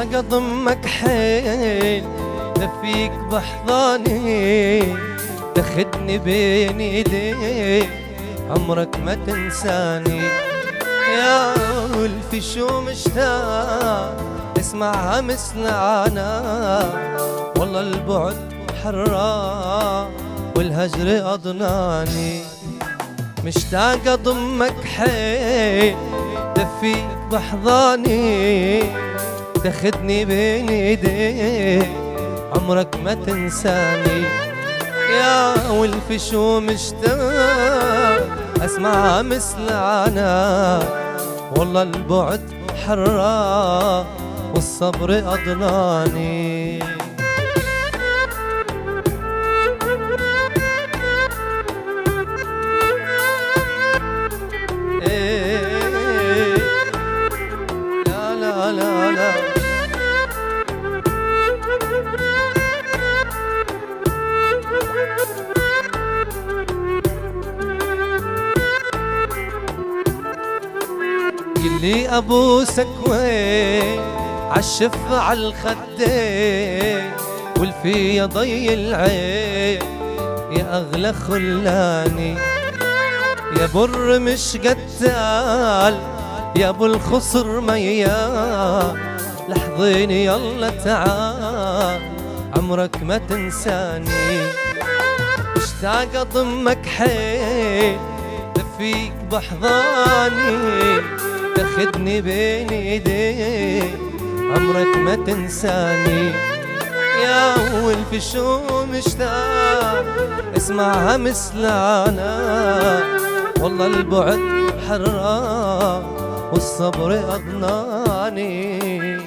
مشتاق اضمك حيل دفيك بحضاني تاخدني بين ايديك عمرك ما تنساني يا ولفي شو مشتاق اسمعها مسنعنا والله البعد حرام والهجر أضناني مشتاق أضمك حيل دفيك بحضاني تاخدني بين ايديك عمرك ما تنساني يا ولفي شو مشتاق اسمعها مسلعنا والله البعد حرام والصبر أضناني لا لا لا لا قلي ابوسك وين عالشفة عالخدين والفي يا ضي العين يا اغلى خلاني يا بر مش قتال يا ابو الخصر ميال لحظيني يلا تعال عمرك ما تنساني مشتاق اضمك حيل دفيك بحضاني تاخدني بين ايديك عمرك ما تنساني يا ولفي شو مشتاق اسمعها مسلانا والله البعد حرام والصبر أضناني